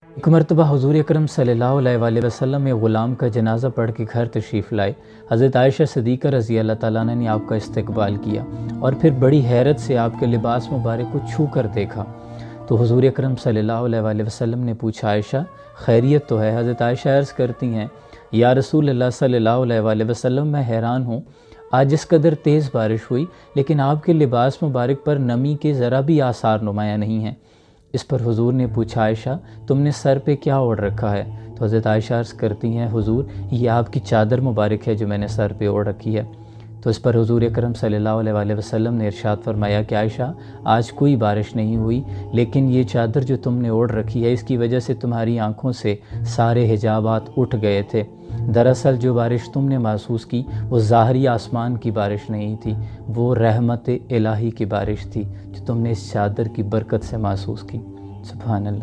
ایک مرتبہ حضور اکرم صلی اللہ علیہ وآلہ وسلم ایک غلام کا جنازہ پڑھ کے گھر تشریف لائے۔ حضرت عائشہ صدیقہ رضی اللہ تعالیٰ عنہ نے آپ کا استقبال کیا اور پھر بڑی حیرت سے آپ کے لباس مبارک کو چھو کر دیکھا۔ تو حضور اکرم صلی اللہ علیہ وآلہ وسلم نے پوچھا، عائشہ خیریت تو ہے؟ حضرت عائشہ عرض کرتی ہیں، یا رسول اللہ صلی اللہ علیہ وآلہ وسلم، میں حیران ہوں، آج اس قدر تیز بارش ہوئی لیکن آپ کے لباس مبارک پر نمی کے ذرا بھی آثار نمایاں نہیں ہیں۔ اس پر حضور نے پوچھا، عائشہ تم نے سر پہ کیا اوڑھ رکھا ہے؟ تو حضرت عائشہ عرض کرتی ہیں، حضور یہ آپ کی چادر مبارک ہے جو میں نے سر پہ اوڑھ رکھی ہے۔ تو اس پر حضور اکرم صلی اللہ علیہ وآلہ وسلم نے ارشاد فرمایا کہ عائشہ آج کوئی بارش نہیں ہوئی، لیکن یہ چادر جو تم نے اوڑھ رکھی ہے اس کی وجہ سے تمہاری آنکھوں سے سارے حجابات اٹھ گئے تھے۔ دراصل جو بارش تم نے محسوس کی وہ ظاہری آسمان کی بارش نہیں تھی، وہ رحمت الہی کی بارش تھی جو تم نے اس چادر کی برکت سے محسوس کی۔ سبحان اللہ۔